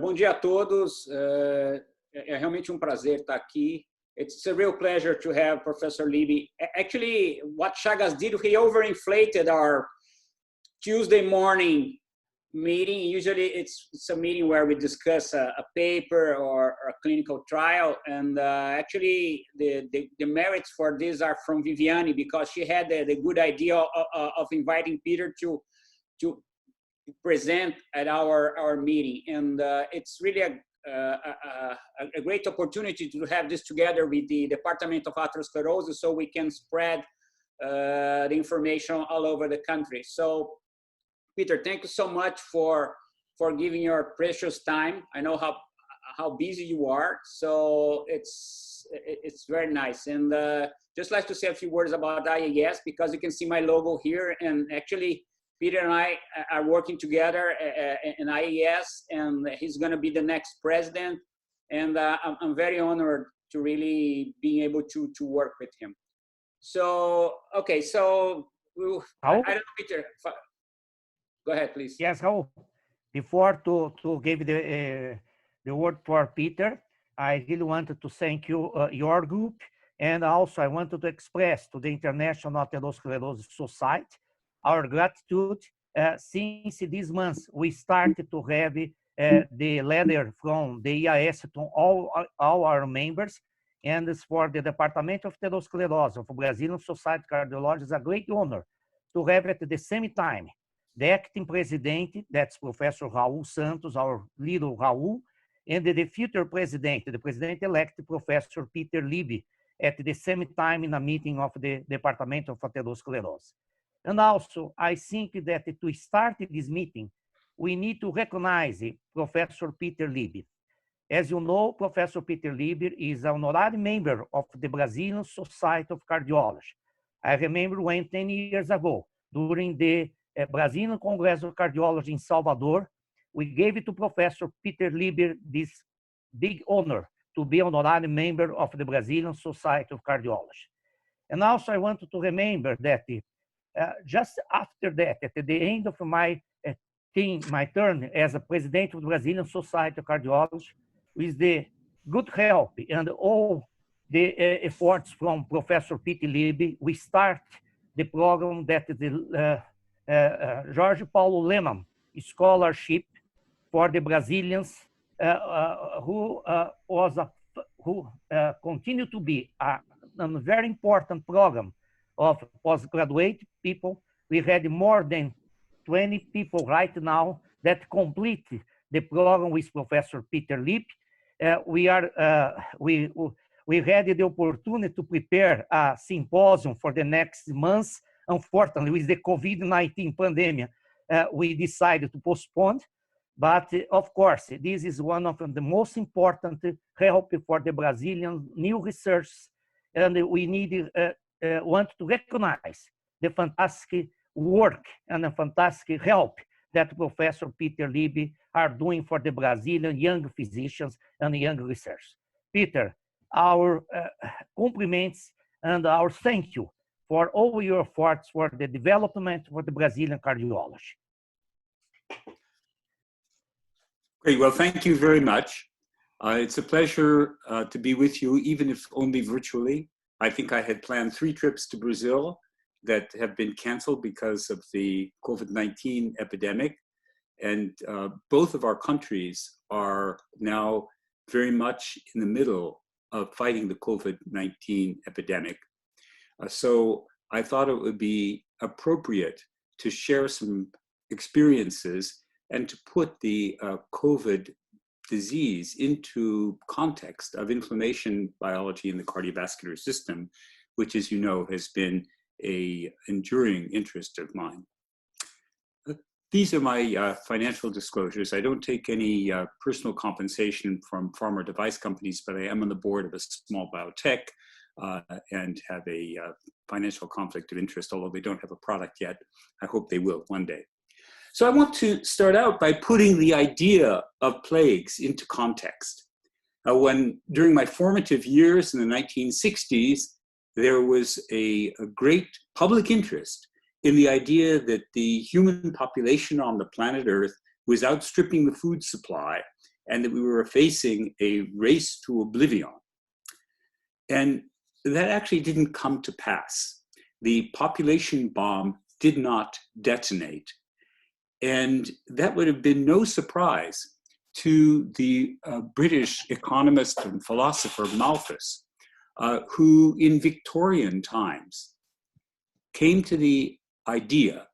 Bom dia a todos. É realmente prazer estar aqui. It's a real pleasure to have Professor Libby. Actually, what Chagas did, he overinflated our Tuesday morning meeting. Usually it's a meeting where we discuss a paper or a clinical trial. And actually, the merits for this are from Viviane, because she had the good idea of inviting Peter to present at our meeting. And it's really a great opportunity to have this together with the Department of Atherosclerosis, so we can spread the information all over the country. So, Peter, thank you so much for giving your precious time. I know how busy you are, so it's very nice. And just like to say a few words about IAS, because you can see my logo here, and actually Peter and I are working together in IAS, and he's going to be the next president. And I'm very honored to really being able to work with him. So, okay, so I don't know, Peter. Go ahead, please. Yes, Raul. Before to give the word for Peter, I really wanted to thank you, your group, and also I wanted to express to the International Atherosclerosis Society our gratitude. Since this month we started to have the letter from the EIS to all our members, and it's for the Department of Atherosclerosis of Brazilian Society of Cardiology. It's a great honor to have at the same time the acting president, that's Professor Raul Santos, our little Raul, and the future president, the president-elect, Professor Peter Libby, at the same time in a meeting of the Department of Atherosclerosis. And also, I think that to start this meeting, we need to recognize Professor Peter Libby. As you know, Professor Peter Libby is an honorary member of the Brazilian Society of Cardiology. I remember when 10 years ago, during the Brazilian Congress of Cardiology in Salvador, we gave it to Professor Peter Libby this big honor to be an honorary member of the Brazilian Society of Cardiology. And also I wanted to remember that just after that, at the end of my turn as a president of the Brazilian Society of Cardiology, with the good help and all the efforts from Professor Peter Libby, we start the program that the Jorge Paulo Lemann Scholarship for the Brazilians, who continue to be a very important program of postgraduate people. We had more than 20 people right now that complete the program with Professor Peter Libby. We had the opportunity to prepare a symposium for the next month. Unfortunately, with the COVID-19 pandemic, we decided to postpone. But of course, this is one of the most important help for the Brazilian new research, and we want to recognize the fantastic work and the fantastic help that Professor Peter Libby are doing for the Brazilian young physicians and young research. Peter, our compliments and our thank you for all your efforts for the development for the Brazilian cardiology. Great, well, thank you very much. It's a pleasure to be with you, even if only virtually. I think I had planned 3 trips to Brazil that have been canceled because of the COVID-19 epidemic. And both of our countries are now very much in the middle of fighting the COVID-19 epidemic. So I thought it would be appropriate to share some experiences and to put the COVID disease into context of inflammation biology in the cardiovascular system, which, as you know, has been an enduring interest of mine. These are my financial disclosures. I don't take any personal compensation from pharma device companies, but I am on the board of a small biotech and have a financial conflict of interest, although they don't have a product yet. I hope they will one day. So I want to start out by putting the idea of plagues into context. When during my formative years in the 1960s, there was a great public interest in the idea that the human population on the planet Earth was outstripping the food supply and that we were facing a race to oblivion. And that actually didn't come to pass. The population bomb did not detonate. And that would have been no surprise to the British economist and philosopher Malthus, who in Victorian times came to the idea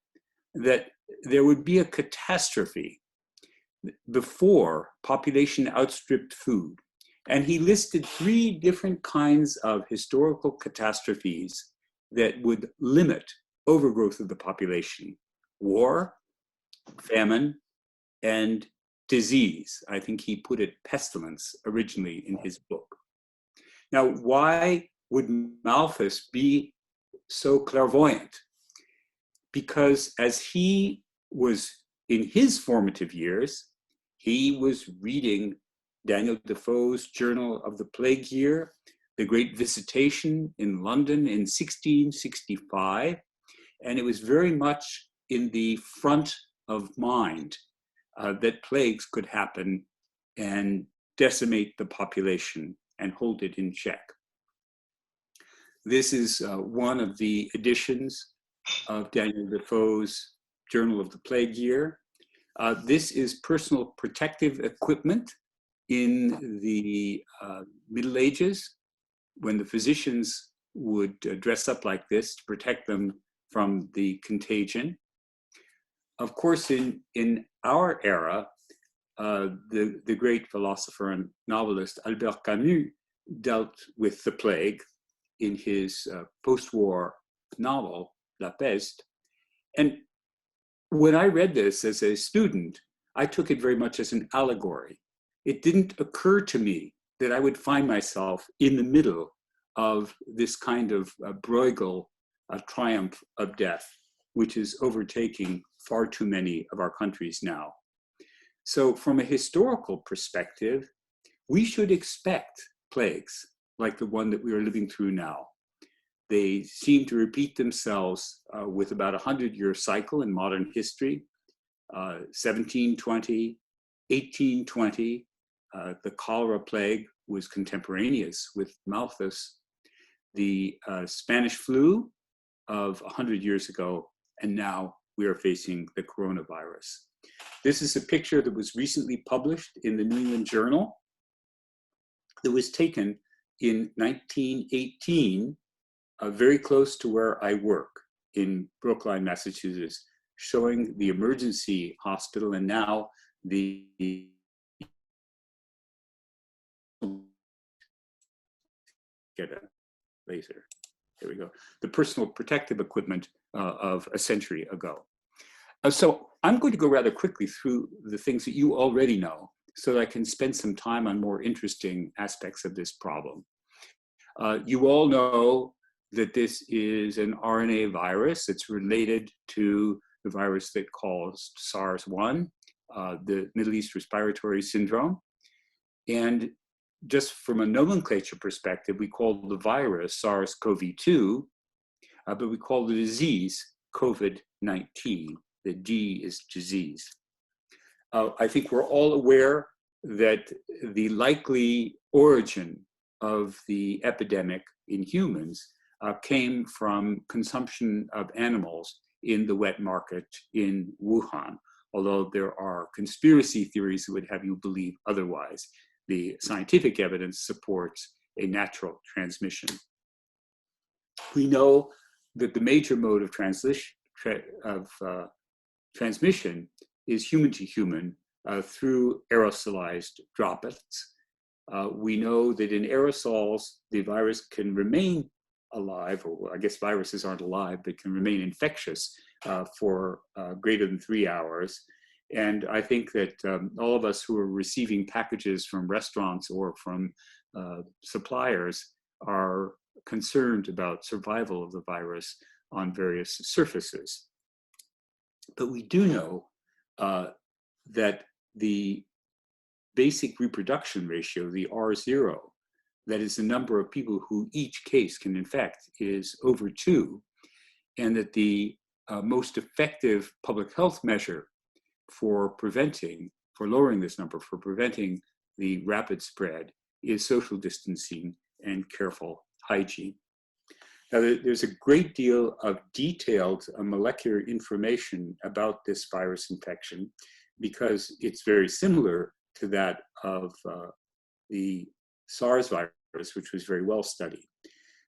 that there would be a catastrophe before population outstripped food. And he listed 3 different kinds of historical catastrophes that would limit overgrowth of the population: war, famine, and disease. I think he put it pestilence originally in his book. Now, why would Malthus be so clairvoyant? Because as he was in his formative years, he was reading Daniel Defoe's Journal of the Plague Year, The Great Visitation in London in 1665, and it was very much in the front of mind that plagues could happen and decimate the population and hold it in check. This is one of the editions of Daniel Defoe's Journal of the Plague Year. This is personal protective equipment in the Middle Ages, when the physicians would dress up like this to protect them from the contagion. Of course, in our era, the great philosopher and novelist Albert Camus dealt with the plague in his post-war novel, La Peste. And when I read this as a student, I took it very much as an allegory. It didn't occur to me that I would find myself in the middle of this kind of Bruegel triumph of death, which is overtaking far too many of our countries now. So from a historical perspective, we should expect plagues like the one that we are living through now. They seem to repeat themselves with about a 100-year cycle in modern history. 1720, 1820, the cholera plague was contemporaneous with Malthus. The Spanish flu of 100 years ago, and now we are facing the coronavirus. This is a picture that was recently published in the New England Journal that was taken in 1918, very close to where I work in Brookline, Massachusetts, showing the emergency hospital and now the get a laser. There we go. The personal protective equipment of a century ago. So I'm going to go rather quickly through the things that you already know so that I can spend some time on more interesting aspects of this problem. You all know that this is an RNA virus. It's related to the virus that caused SARS-1, the Middle East Respiratory Syndrome. And just from a nomenclature perspective, we call the virus SARS-CoV-2, but we call the disease COVID-19. The D is disease. I think we're all aware that the likely origin of the epidemic in humans came from consumption of animals in the wet market in Wuhan, although there are conspiracy theories that would have you believe otherwise. The scientific evidence supports a natural transmission. We know that the major mode of transmission is human to human through aerosolized droplets. We know that in aerosols, the virus can remain alive, or I guess viruses aren't alive, but can remain infectious for greater than 3 hours. And I think that all of us who are receiving packages from restaurants or from suppliers are concerned about survival of the virus on various surfaces. But we do know that the basic reproduction ratio, the R0, that is the number of people who each case can infect, is over 2, and that the most effective public health measure for lowering this number, for preventing the rapid spread, is social distancing and careful hygiene. Now, there's a great deal of detailed molecular information about this virus infection because it's very similar to that of the SARS virus, which was very well studied.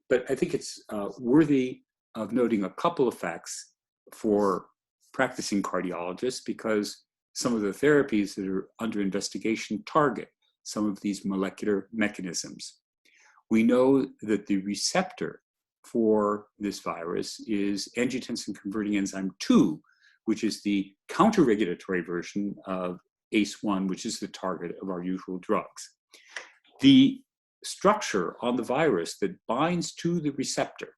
But I think it's worthy of noting a couple of facts for practicing cardiologists, because some of the therapies that are under investigation target some of these molecular mechanisms. We know that the receptor for this virus is angiotensin-converting enzyme 2, which is the counter-regulatory version of ACE1, which is the target of our usual drugs. The structure on the virus that binds to the receptor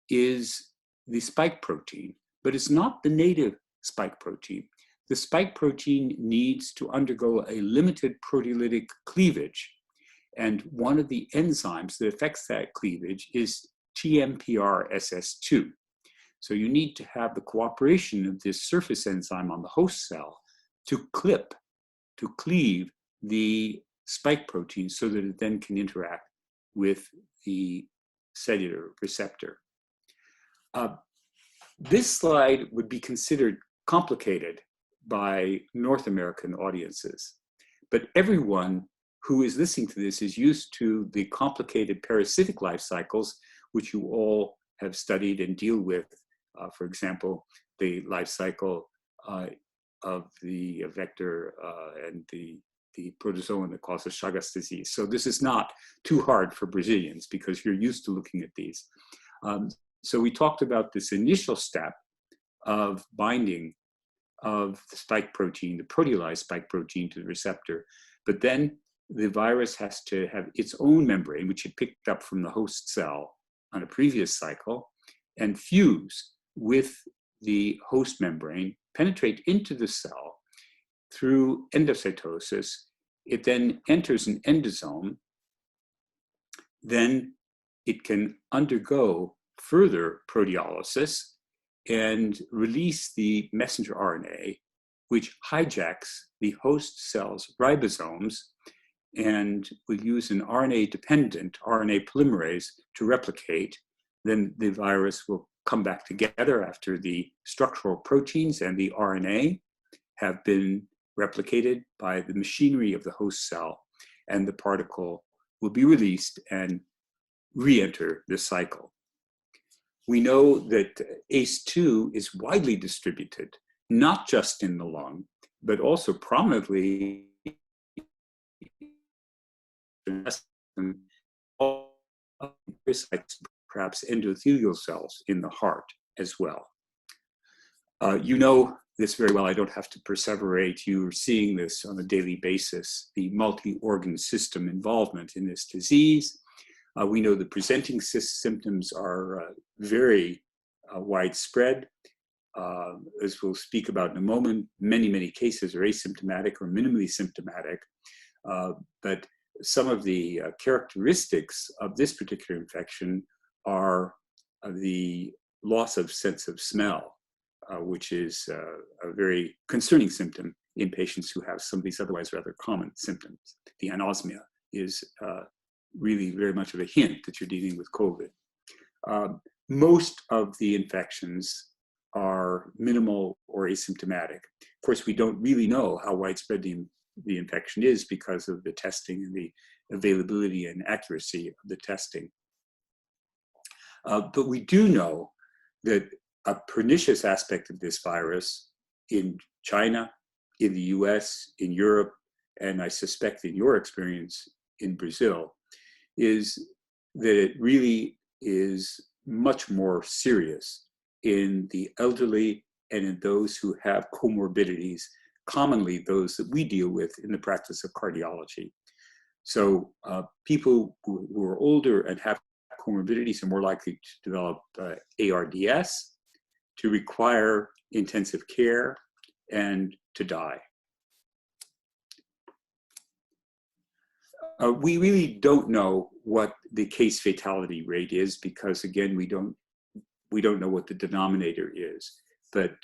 is the spike protein, but it's not the native spike protein. The spike protein needs to undergo a limited proteolytic cleavage, and one of the enzymes that affects that cleavage is TMPRSS2. So you need to have the cooperation of this surface enzyme on the host cell to cleave the spike protein so that it then can interact with the cellular receptor. This slide would be considered complicated by North American audiences, but everyone who is listening to this is used to the complicated parasitic life cycles, which you all have studied and deal with. For example, the life cycle of the vector and the protozoan that causes Chagas disease. So this is not too hard for Brazilians because you're used to looking at these. So we talked about this initial step of binding of the spike protein, the proteolyzed spike protein to the receptor, but then the virus has to have its own membrane, which it picked up from the host cell on a previous cycle, and fuse with the host membrane, penetrate into the cell through endocytosis. It then enters an endosome. Then it can undergo further proteolysis and release the messenger RNA, which hijacks the host cell's ribosomes and will use an RNA-dependent RNA polymerase to replicate. Then the virus will come back together after the structural proteins and the RNA have been replicated by the machinery of the host cell, and the particle will be released and re-enter the cycle. We know that ACE2 is widely distributed, not just in the lung, but also prominently in perhaps endothelial cells in the heart as well. You know this very well. I don't have to perseverate. You're seeing this on a daily basis, the multi-organ system involvement in this disease. We know the presenting symptoms are very widespread. As we'll speak about in a moment, many cases are asymptomatic or minimally symptomatic. But some of the characteristics of this particular infection are the loss of sense of smell, which is a very concerning symptom in patients who have some of these otherwise rather common symptoms. The anosmia is really very much of a hint that you're dealing with COVID. Most of the infections are minimal or asymptomatic. Of course, we don't really know how widespread the infection is because of the testing and the availability and accuracy of the testing. But we do know that a pernicious aspect of this virus in China, in the US, in Europe, and I suspect in your experience in Brazil, is that it really is much more serious in the elderly and in those who have comorbidities, commonly those that we deal with in the practice of cardiology. So people who are older and have comorbidities are more likely to develop ARDS, to require intensive care, and to die. We really don't know what the case fatality rate is because, again, we don't know what the denominator is. But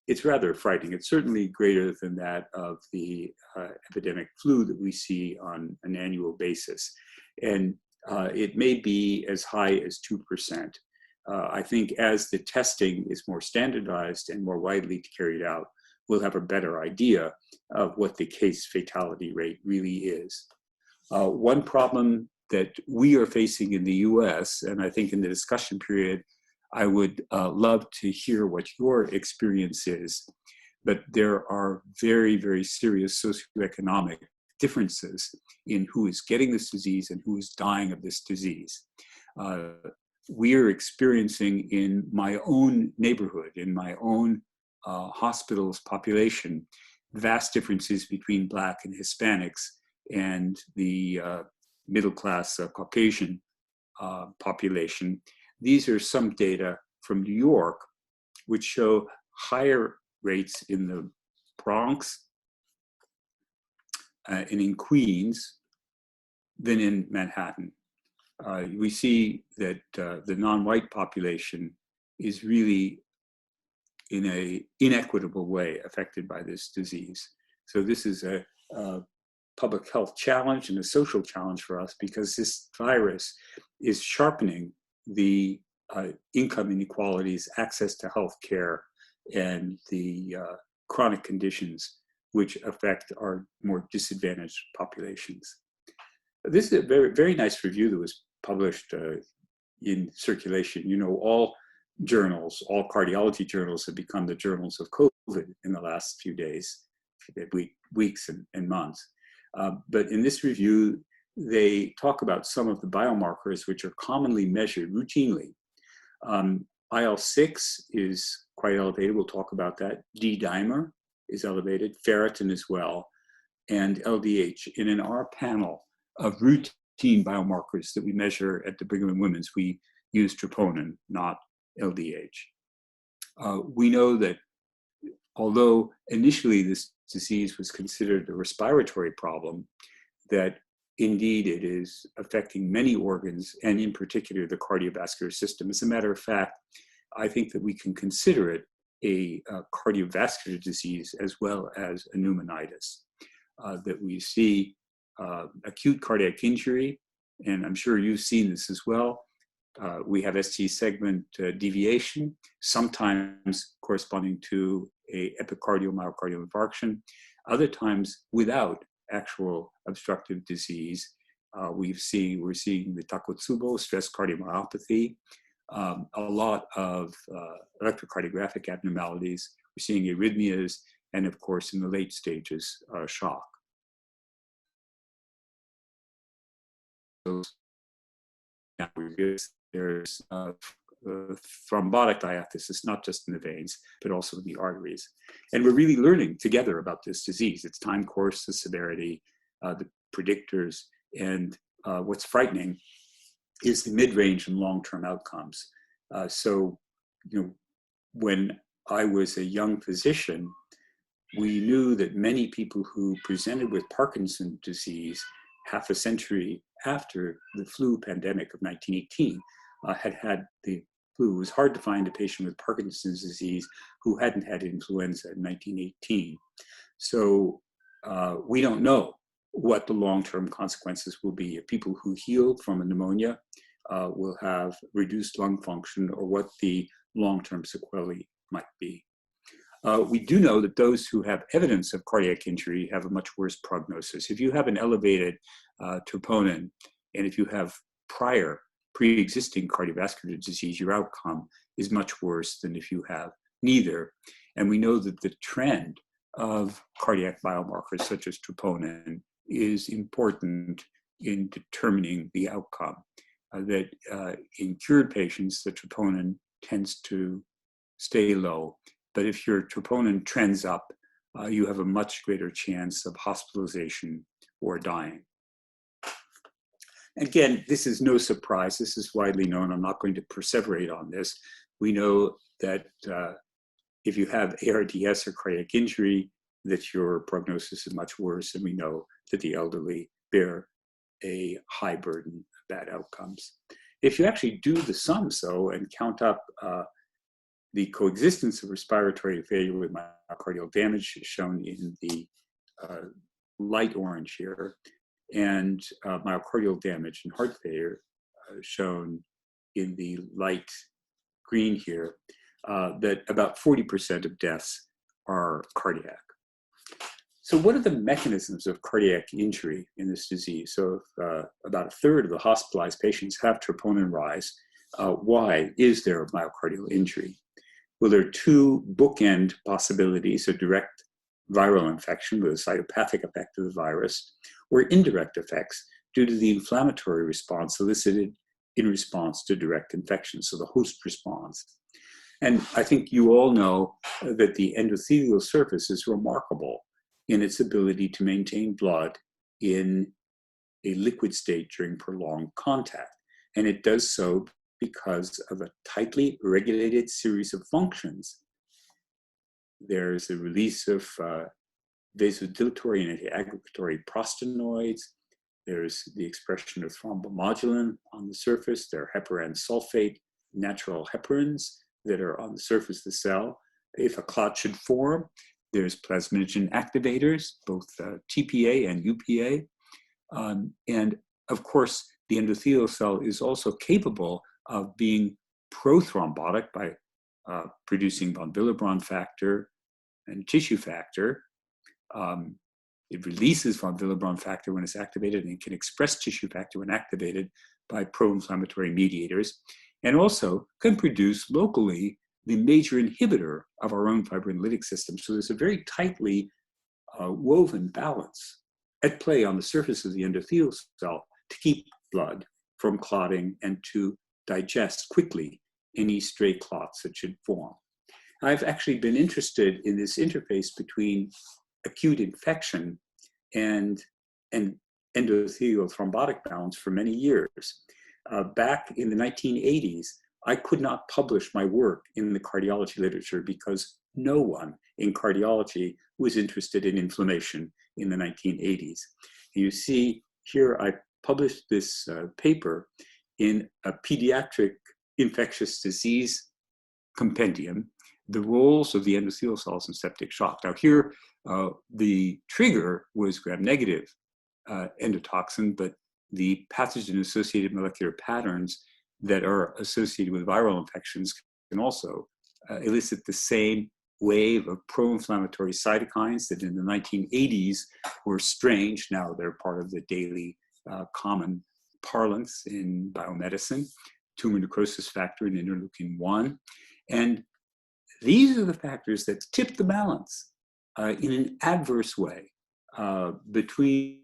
it's rather frightening. It's certainly greater than that of the epidemic flu that we see on an annual basis. And it may be as high as 2%. I think as the testing is more standardized and more widely carried out, we'll have a better idea of what the case fatality rate really is. One problem that we are facing in the US, and I think in the discussion period, I would love to hear what your experience is, but there are very, very serious socioeconomic differences in who is getting this disease and who is dying of this disease. We are experiencing in my own neighborhood, in my own hospital's population, vast differences between Black and Hispanics and the middle-class Caucasian population. These are some data from New York, which show higher rates in the Bronx and in Queens than in Manhattan. We see that the non-white population is really in an inequitable way affected by this disease. So this is a public health challenge and a social challenge for us, because this virus is sharpening the income inequalities, access to health care, and the chronic conditions which affect our more disadvantaged populations. This is a very, very nice review that was published in circulation. You know, all journals, all cardiology journals have become the journals of COVID in the last few days, weeks and months. But in this review, they talk about some of the biomarkers which are commonly measured routinely. IL-6 is quite elevated. We'll talk about that. D-dimer is elevated, ferritin as well, and LDH. And in our panel of routine biomarkers that we measure at the Brigham and Women's, we use troponin, not LDH. We know that although initially this disease was considered a respiratory problem, that indeed it is affecting many organs, and in particular the cardiovascular system. As a matter of fact, I think that we can consider it a cardiovascular disease as well as a pneumonitis. That we see acute cardiac injury, and I'm sure you've seen this as well. We have ST segment deviation, sometimes corresponding to a epicardial myocardial infarction, other times without actual obstructive disease. We're seeing the Takotsubo, stress cardiomyopathy, a lot of electrocardiographic abnormalities. We're seeing arrhythmias, and of course, in the late stages, shock. Now there's thrombotic diathesis, not just in the veins, but also in the arteries. And we're really learning together about this disease, its time course, the severity, the predictors, and what's frightening is the mid-range and long-term outcomes. So, you know, when I was a young physician, we knew that many people who presented with Parkinson's disease half a century after the flu pandemic of 1918 had had the flu. It was hard to find a patient with Parkinson's disease who hadn't had influenza in 1918. So we don't know what the long-term consequences will be. If people who healed from a pneumonia will have reduced lung function, or what the long-term sequelae might be. We do know that those who have evidence of cardiac injury have a much worse prognosis. If you have an elevated troponin, and if you have prior pre-existing cardiovascular disease, your outcome is much worse than if you have neither. And we know that the trend of cardiac biomarkers such as troponin is important in determining the outcome. That in cured patients, the troponin tends to stay low. But if your troponin trends up, you have a much greater chance of hospitalization or dying. Again, this is no surprise. This is widely known. I'm not going to perseverate on this. We know that if you have ARDS or cardiac injury, that your prognosis is much worse. And we know that the elderly bear a high burden of bad outcomes. If you actually do the sums, though, and count up the coexistence of respiratory failure with myocardial damage is shown in the light orange here, and myocardial damage and heart failure shown in the light green here, that about 40% of deaths are cardiac. So what are the mechanisms of cardiac injury in this disease? So if, about a third of the hospitalized patients have troponin rise, why is there myocardial injury? Well, there are two bookend possibilities: a direct viral infection with a cytopathic effect of the virus, or indirect effects due to the inflammatory response elicited in response to direct infection, so the host response. And I think you all know that the endothelial surface is remarkable in its ability to maintain blood in a liquid state during prolonged contact. And it does so because of a tightly regulated series of functions. There's the release of vasodilatory and anti-aggregatory prostanoids. There's the expression of thrombomodulin on the surface. There are heparan sulfate, natural heparins that are on the surface of the cell. If a clot should form, there's plasminogen activators, both TPA and UPA. And of course, the endothelial cell is also capable of being prothrombotic by producing von Willebrand factor and tissue factor. It releases von Willebrand factor when it's activated, and it can express tissue factor when activated by pro-inflammatory mediators, and also can produce locally the major inhibitor of our own fibrinolytic system. So there's a very tightly woven balance at play on the surface of the endothelial cell to keep blood from clotting and to digest quickly any stray clots that should form. I've actually been interested in this interface between acute infection and endothelial thrombotic balance for many years. Back in the 1980s, I could not publish my work in the cardiology literature because no one in cardiology was interested in inflammation in the 1980s. You see here, I published this paper in a pediatric infectious disease compendium, the roles of the endothelial cells in septic shock. Now here, the trigger was gram-negative endotoxin, but the pathogen-associated molecular patterns that are associated with viral infections can also elicit the same wave of pro-inflammatory cytokines that in the 1980s were strange. Now they're part of the daily common parlance in biomedicine, tumor necrosis factor and interleukin-1. And these are the factors that tip the balance in an adverse way between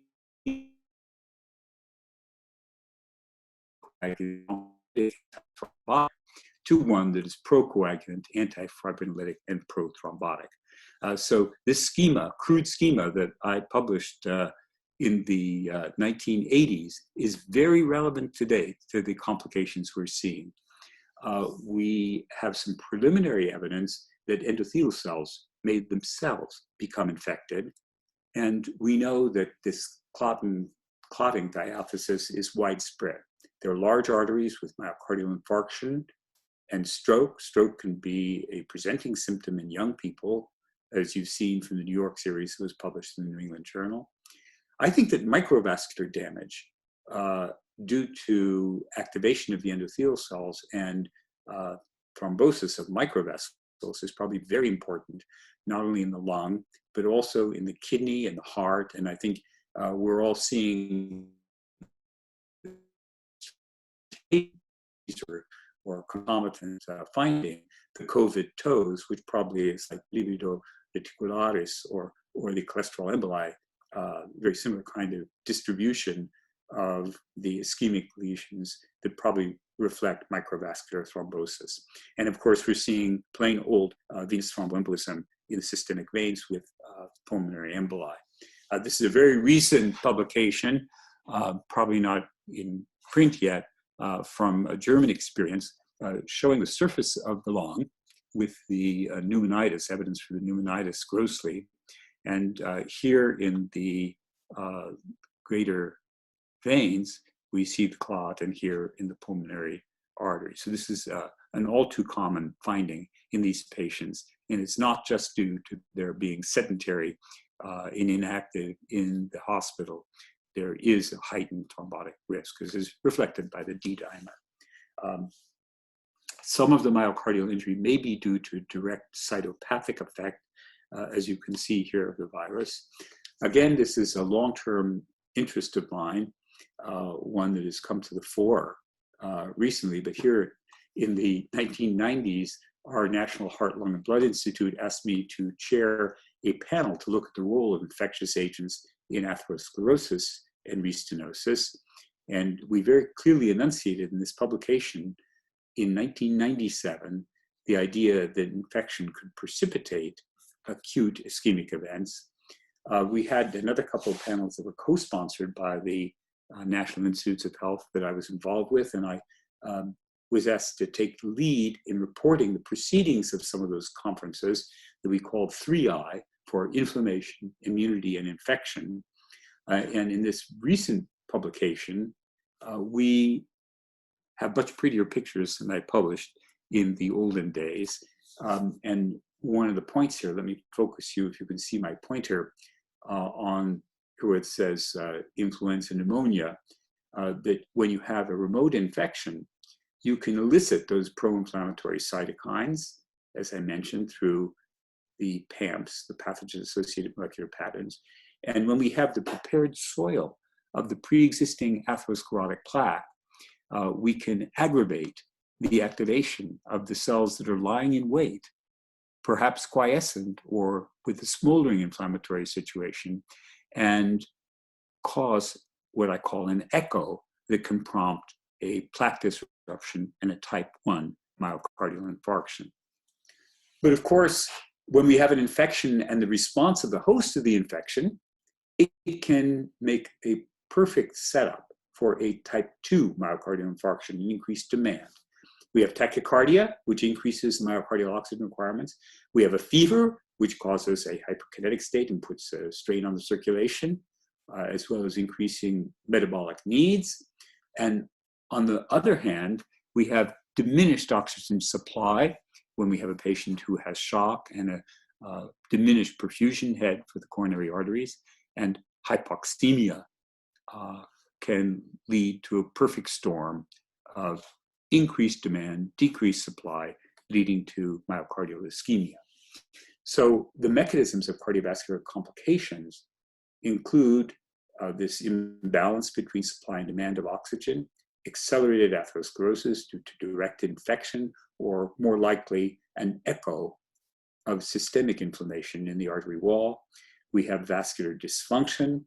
to one that is procoagulant, antifibrinolytic, and prothrombotic. So this schema, crude schema that I published in the 1980s is very relevant today to the complications we're seeing. We have some preliminary evidence that endothelial cells may themselves become infected. And we know that this clotting diathesis is widespread. There are large arteries with myocardial infarction and stroke. Stroke can be a presenting symptom in young people, as you've seen from the New York series that was published in the New England Journal. I think that microvascular damage due to activation of the endothelial cells and thrombosis of microvascles is probably very important, not only in the lung, but also in the kidney and the heart. And I think we're all seeing or concomitant finding the COVID toes, which probably is like libido reticularis or the cholesterol emboli, very similar kind of distribution of the ischemic lesions that probably reflect microvascular thrombosis. And of course, we're seeing plain old venous thromboembolism in the systemic veins with pulmonary emboli. This is a very recent publication, probably not in print yet, from a German experience showing the surface of the lung with the pneumonitis, evidence for the pneumonitis grossly. And here in the greater veins, we see the clot, and here in the pulmonary artery. So this is an all too common finding in these patients. And it's not just due to their being sedentary and inactive in the hospital. There is a heightened thrombotic risk, as is reflected by the D dimer. Some of the myocardial injury may be due to a direct cytopathic effect, as you can see here, of the virus. Again, this is a long-term interest of mine, one that has come to the fore recently, but here in the 1990s, our National Heart, Lung, and Blood Institute asked me to chair a panel to look at the role of infectious agents in atherosclerosis and restenosis. And we very clearly enunciated in this publication in 1997 the idea that infection could precipitate acute ischemic events. We had another couple of panels that were co-sponsored by the National Institutes of Health that I was involved with, and I was asked to take the lead in reporting the proceedings of some of those conferences that we called 3I, for inflammation, immunity, and infection. And in this recent publication, we have much prettier pictures than I published in the olden days. And one of the points here, let me focus you, if you can see my pointer, on where it says influenza pneumonia, that when you have a remote infection, you can elicit those pro-inflammatory cytokines, as I mentioned, through the PAMPs, the pathogen-associated molecular patterns. And when we have the prepared soil of the pre-existing atherosclerotic plaque, we can aggravate the activation of the cells that are lying in wait, perhaps quiescent or with a smoldering inflammatory situation, and cause what I call an echo that can prompt a plaque disruption and a type 1 myocardial infarction. But of course, when we have an infection and the response of the host to the infection, it can make a perfect setup for a type 2 myocardial infarction and increased demand. We have tachycardia, which increases myocardial oxygen requirements. We have a fever, which causes a hyperkinetic state and puts a strain on the circulation, as well as increasing metabolic needs. And on the other hand, we have diminished oxygen supply when we have a patient who has shock and a diminished perfusion head for the coronary arteries, and hypoxemia can lead to a perfect storm of increased demand, decreased supply, leading to myocardial ischemia. So the mechanisms of cardiovascular complications include this imbalance between supply and demand of oxygen, accelerated atherosclerosis due to direct infection, or more likely an echo of systemic inflammation in the artery wall. We have vascular dysfunction.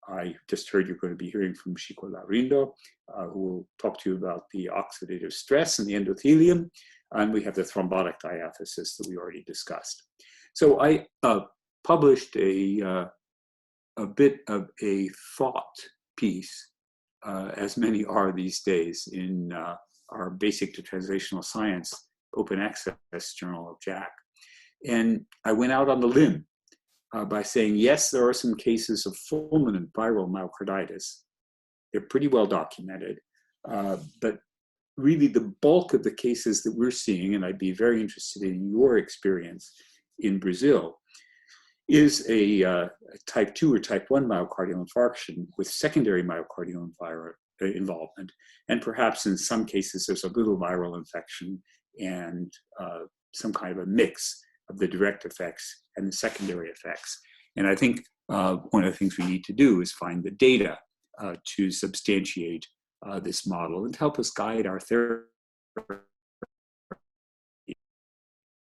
I just heard you're going to be hearing from Chico Laurindo, who will talk to you about the oxidative stress in the endothelium. And we have the thrombotic diathesis that we already discussed. So I published a bit of a thought piece, as many are these days, in our Basic to Translational Science open access journal of JACC. And I went out on the limb by saying, yes, there are some cases of fulminant viral myocarditis. They're pretty well documented, but really the bulk of the cases that we're seeing, and I'd be very interested in your experience in Brazil, is a type 2 or type 1 myocardial infarction with secondary myocardial involvement. And perhaps in some cases, there's a little viral infection and some kind of a mix of the direct effects and the secondary effects. And I think one of the things we need to do is find the data to substantiate this model and help us guide our therapy.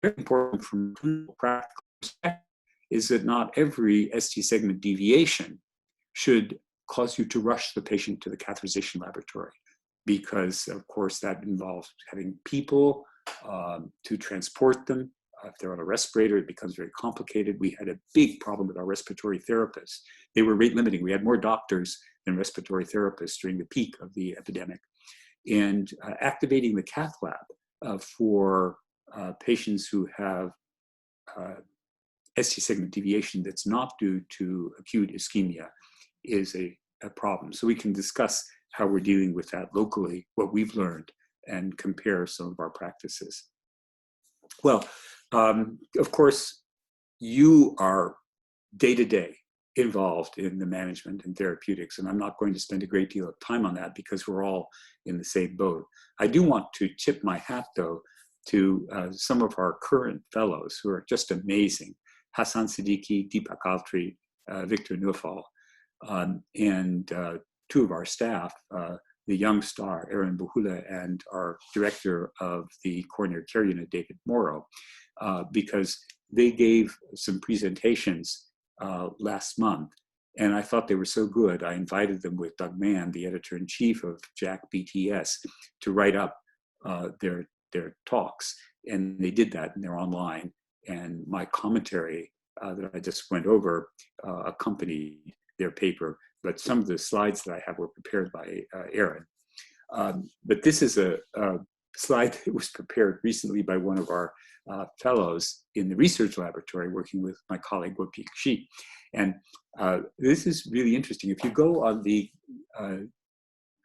Very important from practical perspective is that not every ST segment deviation should cause you to rush the patient to the catheterization laboratory, because of course that involves having people to transport them. If they're on a respirator, it becomes very complicated. We had a big problem with our respiratory therapists. They were rate limiting. We had more doctors than respiratory therapists during the peak of the epidemic. And activating the cath lab for patients who have ST segment deviation that's not due to acute ischemia is a problem. So we can discuss how we're dealing with that locally, what we've learned and compare some of our practices. Well, of course, you are day-to-day involved in the management and therapeutics, and I'm not going to spend a great deal of time on that because we're all in the same boat. I do want to tip my hat, though, to some of our current fellows who are just amazing. Hassan Siddiqui, Deepak Altri, Victor Neufall, and two of our staff, the young star, Erin Buhula, and our director of the coronary care unit, David Morrow, because they gave some presentations last month, and I thought they were so good. I invited them with Doug Mann, the editor-in-chief of JACC BTS, to write up their talks, and they did that, and they're online. And my commentary that I just went over accompanied their paper, but some of the slides that I have were prepared by Erin. But this is a slide that was prepared recently by one of our fellows in the research laboratory working with my colleague Gopi Kashi. And this is really interesting. If you go on the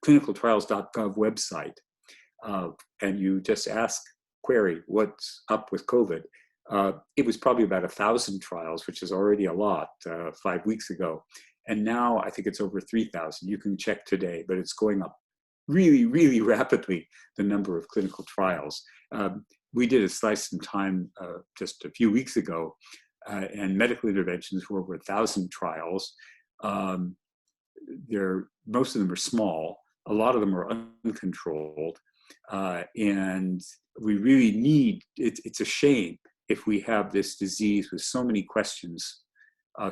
clinicaltrials.gov website and you just query what's up with COVID, it was probably about 1,000 trials, which is already a lot 5 weeks ago. And now I think it's over 3,000. You can check today, but it's going up really, really rapidly, the number of clinical trials. We did a slice in time just a few weeks ago, and medical interventions were over 1,000 trials. Most of them are small. A lot of them are uncontrolled. And we really need, it's a shame if we have this disease with so many questions,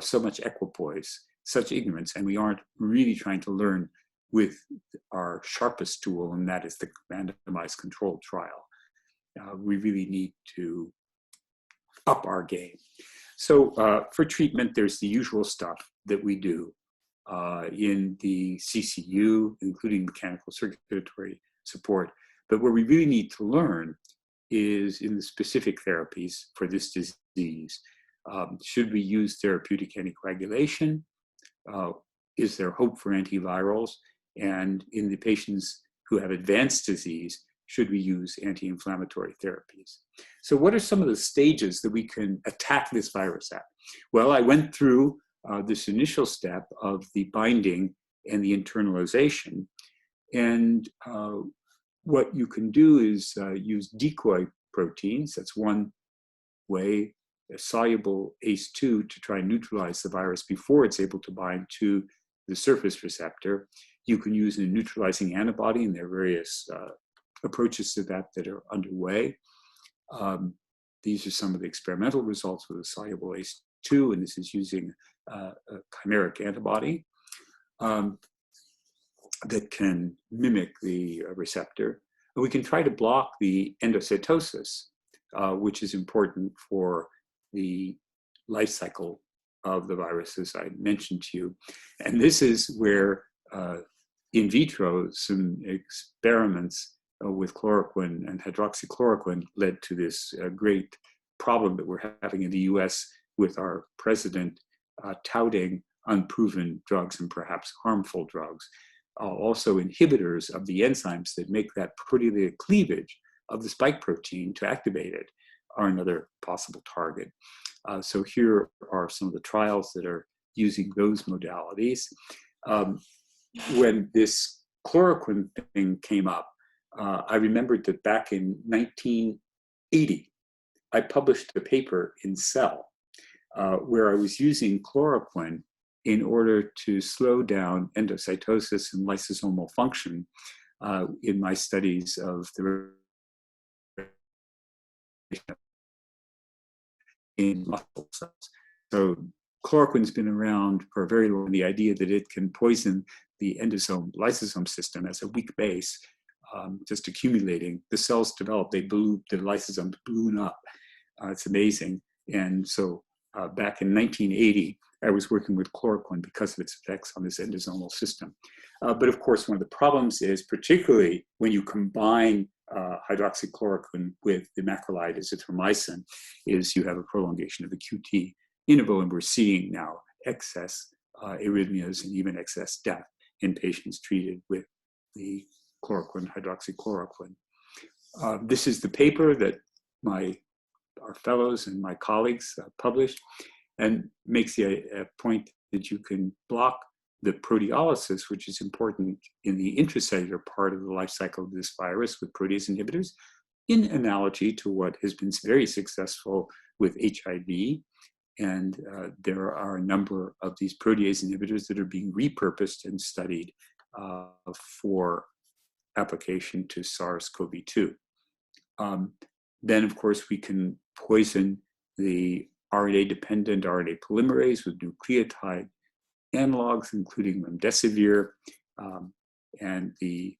so much equipoise, such ignorance, and we aren't really trying to learn with our sharpest tool, and that is the randomized controlled trial. We really need to up our game. So for treatment, there's the usual stuff that we do in the CCU, including mechanical circulatory support. But where we really need to learn is in the specific therapies for this disease. Should we use therapeutic anticoagulation? Is there hope for antivirals? And in the patients who have advanced disease, should we use anti-inflammatory therapies? So what are some of the stages that we can attack this virus at? Well, I went through this initial step of the binding and the internalization. And what you can do is use decoy proteins. That's one way, a soluble ACE2 to try and neutralize the virus before it's able to bind to the surface receptor. You can use a neutralizing antibody, and there are various approaches to that are underway. These are some of the experimental results with a soluble ACE2, and this is using a chimeric antibody that can mimic the receptor. And we can try to block the endocytosis, which is important for the life cycle of the virus, as I mentioned to you. And this is where in vitro, some experiments with chloroquine and hydroxychloroquine led to this great problem that we're having in the US with our president touting unproven drugs and perhaps harmful drugs. Also inhibitors of the enzymes that make that proteolytic cleavage of the spike protein to activate it are another possible target. So here are some of the trials that are using those modalities. When this chloroquine thing came up, I remembered that back in 1980, I published a paper in Cell where I was using chloroquine in order to slow down endocytosis and lysosomal function in my studies of the in muscle cells. So chloroquine's been around for a very long time. The idea that it can poison the lysosome system as a weak base, just accumulating. The cells develop, the lysosomes balloon up. It's amazing. And so back in 1980, I was working with chloroquine because of its effects on this endosomal system. But of course, one of the problems is, particularly when you combine hydroxychloroquine with the macrolide azithromycin, is you have a prolongation of the QT interval, and we're seeing now excess arrhythmias and even excess death in patients treated with the chloroquine, hydroxychloroquine. This is the paper that our fellows and my colleagues published, and makes the point that you can block the proteolysis, which is important in the intracellular part of the life cycle of this virus with protease inhibitors, in analogy to what has been very successful with HIV. And there are a number of these protease inhibitors that are being repurposed and studied for application to SARS-CoV-2. Then, of course, we can poison the RNA-dependent RNA polymerase with nucleotide analogs, including remdesivir. And the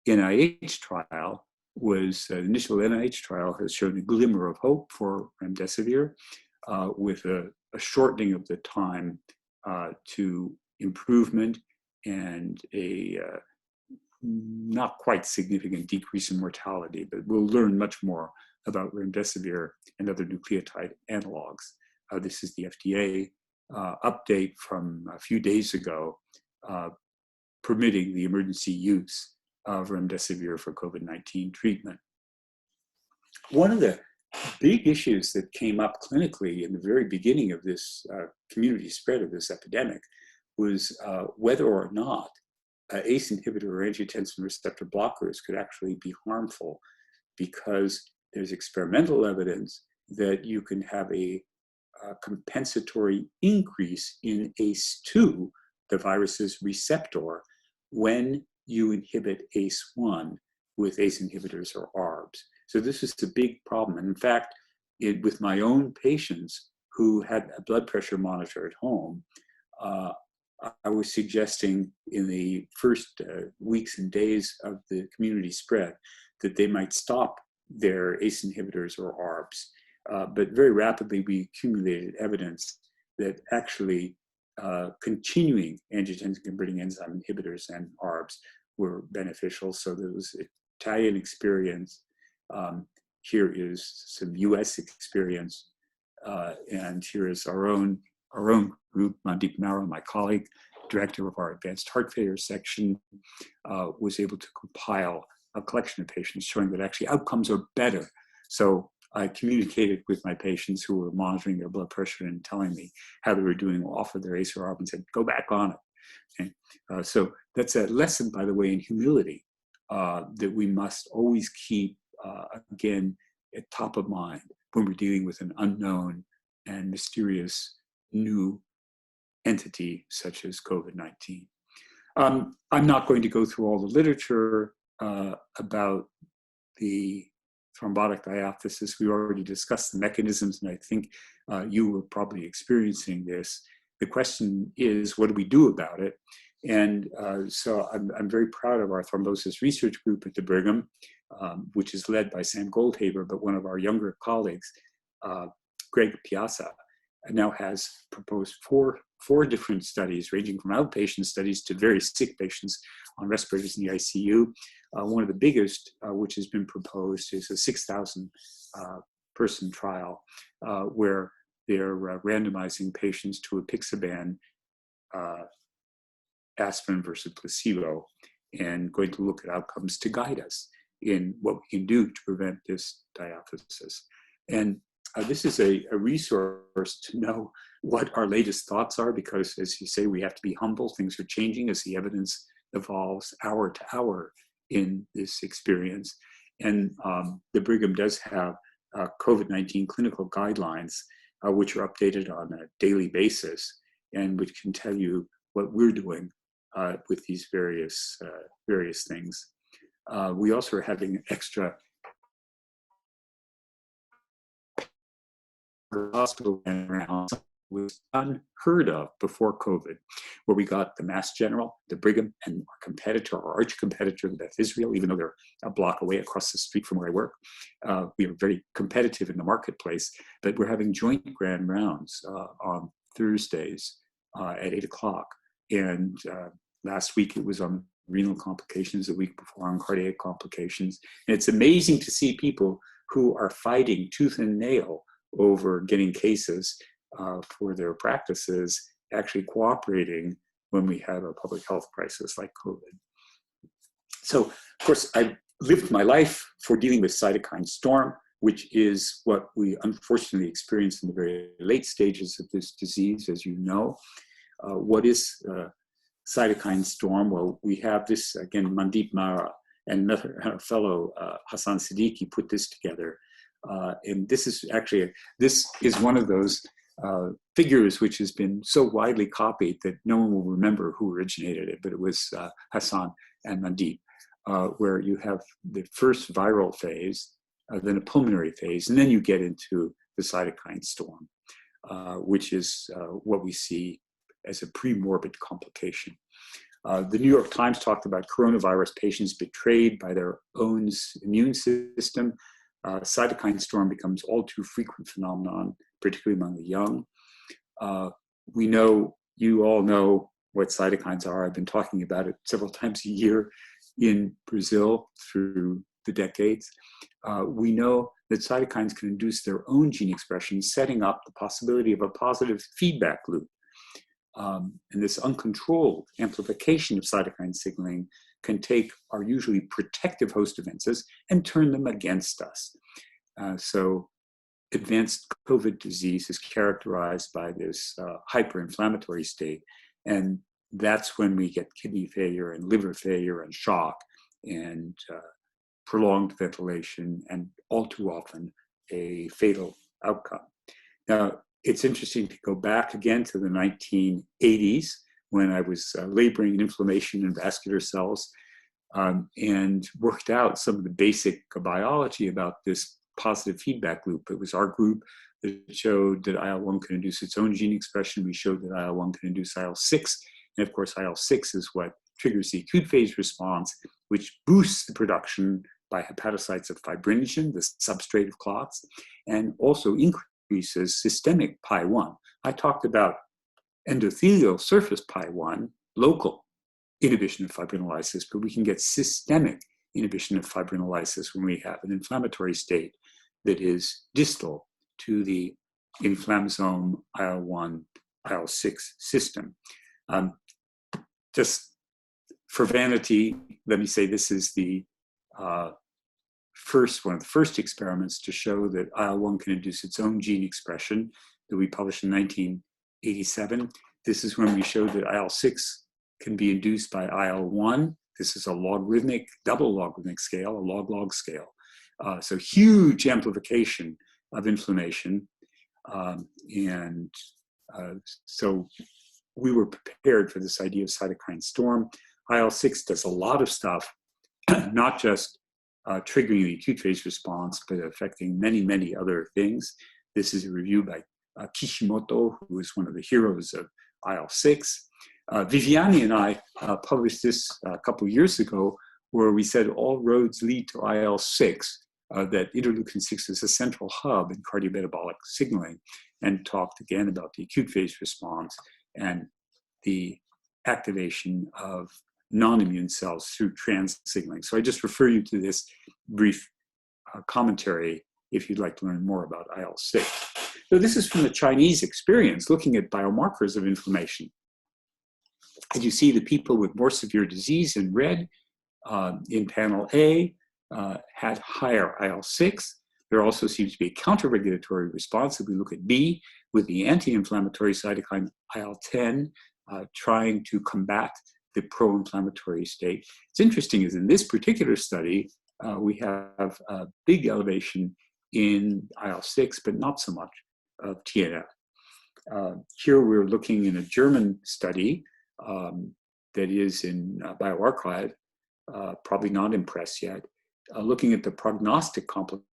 NIH trial the initial NIH trial has shown a glimmer of hope for remdesivir with a shortening of the time to improvement and a not quite significant decrease in mortality, but we'll learn much more about remdesivir and other nucleotide analogs. This is the FDA update from a few days ago, permitting the emergency use of remdesivir for COVID-19 treatment. One of the big issues that came up clinically in the very beginning of this community spread of this epidemic was whether or not ACE inhibitor or angiotensin receptor blockers could actually be harmful, because there's experimental evidence that you can have a compensatory increase in ACE2, the virus's receptor, when you inhibit ACE1 with ACE inhibitors or ARBs. So this is a big problem. And in fact, with my own patients who had a blood pressure monitor at home, I was suggesting in the first weeks and days of the community spread that they might stop their ACE inhibitors or ARBs. But very rapidly, we accumulated evidence that actually continuing angiotensin-converting enzyme inhibitors and ARBs were beneficial. So there was Italian experience. Here is some US experience. And here is our own group. Mandeep Mara, my colleague, director of our advanced heart failure section, was able to compile a collection of patients showing that actually outcomes are better. So I communicated with my patients who were monitoring their blood pressure and telling me how they were doing off of their ACE or ARB and said, go back on it. Okay? So that's a lesson, by the way, in humility that we must always keep, again, at top of mind when we're dealing with an unknown and mysterious new entity such as COVID-19. I'm not going to go through all the literature about the thrombotic diathesis. We already discussed the mechanisms, and I think you were probably experiencing this. The question is, what do we do about it? And so I'm very proud of our thrombosis research group at the Brigham, which is led by Sam Goldhaber, but one of our younger colleagues, Greg Piazza, now has proposed four different studies, ranging from outpatient studies to very sick patients on respirators in the ICU. One of the biggest, which has been proposed, is a 6,000 person trial where they're randomizing patients to apixaban, aspirin versus placebo, and going to look at outcomes to guide us in what we can do to prevent this diathesis. And this is a resource to know what our latest thoughts are, because, as you say, we have to be humble. Things are changing as the evidence evolves hour to hour in this experience. And the Brigham does have COVID-19 clinical guidelines, which are updated on a daily basis, and which can tell you what we're doing with these various things. We also are having extra hospital rounds was unheard of before COVID, where we got the Mass General, the Brigham, and our competitor, our arch competitor, Beth Israel, even though they're a block away across the street from where I work. We are very competitive in the marketplace, but we're having joint grand rounds on Thursdays at 8 o'clock. And last week it was on renal complications, the week before on cardiac complications. And it's amazing to see people who are fighting tooth and nail over getting cases for their practices actually cooperating when we have a public health crisis like COVID. So, of course, I lived my life for dealing with cytokine storm, which is what we unfortunately experienced in the very late stages of this disease, as you know. What is cytokine storm? Well, we have this, again, Mandeep Mara and our fellow Hassan Siddiqui put this together. And this is actually, this is one of those figures which has been so widely copied that no one will remember who originated it, but it was Hassan and Mandeep, where you have the first viral phase, then a pulmonary phase, and then you get into the cytokine storm, which is what we see as a pre-morbid complication. The New York Times talked about coronavirus patients betrayed by their own immune system. Cytokine storm becomes all too frequent phenomenon, particularly among the young. We know, you all know what cytokines are. I've been talking about it several times a year in Brazil through the decades. We know that cytokines can induce their own gene expression, setting up the possibility of a positive feedback loop. And this uncontrolled amplification of cytokine signaling can take our usually protective host defenses and turn them against us. So advanced COVID disease is characterized by this hyperinflammatory state. And that's when we get kidney failure and liver failure and shock and prolonged ventilation and all too often a fatal outcome. Now, it's interesting to go back again to the 1980s when I was laboring in inflammation in vascular cells and worked out some of the basic biology about this positive feedback loop. It was our group that showed that IL-1 can induce its own gene expression. We showed that IL-1 can induce IL-6. And of course, IL-6 is what triggers the acute phase response, which boosts the production by hepatocytes of fibrinogen, the substrate of clots, and also increases systemic PI1. I talked about endothelial surface PI1, local inhibition of fibrinolysis, but we can get systemic inhibition of fibrinolysis when we have an inflammatory state that is distal to the inflammasome IL-1, IL-6 system. Just for vanity, let me say this is the one of the first experiments to show that IL-1 can induce its own gene expression that we published in 1987. This is when we showed that IL-6 can be induced by IL-1. This is a logarithmic, double logarithmic scale, a log-log scale. So huge amplification of inflammation. So we were prepared for this idea of cytokine storm. IL-6 does a lot of stuff, not just triggering the acute phase response, but affecting many, many other things. This is a review by Kishimoto, who is one of the heroes of IL-6. Viviani and I published this a couple of years ago, where we said all roads lead to IL-6, that interleukin-6 is a central hub in cardiometabolic signaling, and talked again about the acute phase response and the activation of non-immune cells through trans signaling. So I just refer you to this brief commentary if you'd like to learn more about IL-6. So this is from the Chinese experience, looking at biomarkers of inflammation. As you see, the people with more severe disease in red in panel A had higher IL-6. There also seems to be a counter-regulatory response if we look at B with the anti-inflammatory cytokine IL-10 trying to combat the pro-inflammatory state. It's interesting is in this particular study, we have a big elevation in IL-6, but not so much of TNF. Here we're looking in a German study that is in bioRxiv, probably not in press yet, looking at the prognostic complications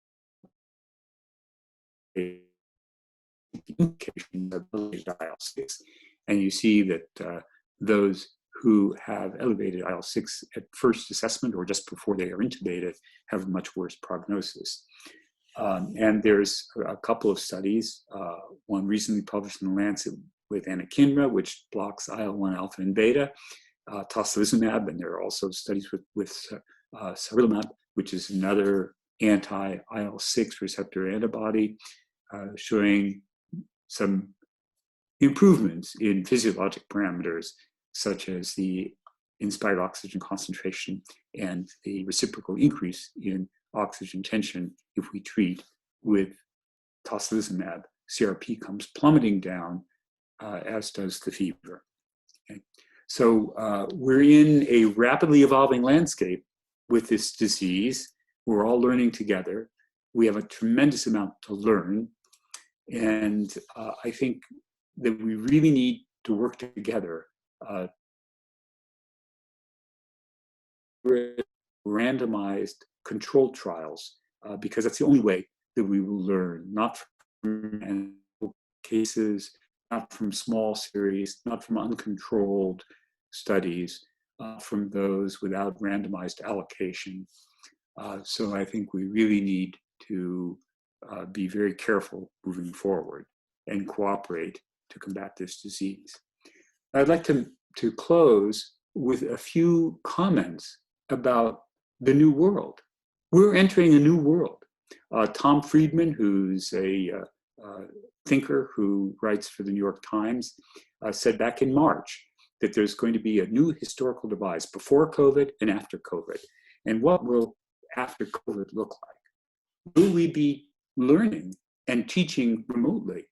of IL-6. And you see that those who have elevated IL-6 at first assessment or just before they are intubated have a much worse prognosis. And there's a couple of studies, one recently published in The Lancet with anakinra, which blocks IL-1 alpha and beta, tocilizumab, and there are also studies with sarilumab, which is another anti-IL-6 receptor antibody, showing some improvements in physiologic parameters such as the inspired oxygen concentration and the reciprocal increase in oxygen tension if we treat with tocilizumab. CRP comes plummeting down, as does the fever. Okay. So we're in a rapidly evolving landscape with this disease. We're all learning together. We have a tremendous amount to learn. And I think that we really need to work together. Randomized controlled trials, because that's the only way that we will learn, not from cases, not from small series, not from uncontrolled studies, from those without randomized allocation. So I think we really need to be very careful moving forward and cooperate to combat this disease. I'd like to close with a few comments about the new world. We're entering a new world. Tom Friedman, who's a thinker who writes for the New York Times, said back in March that there's going to be a new historical divide before COVID and after COVID. And what will after COVID look like? Will we be learning and teaching remotely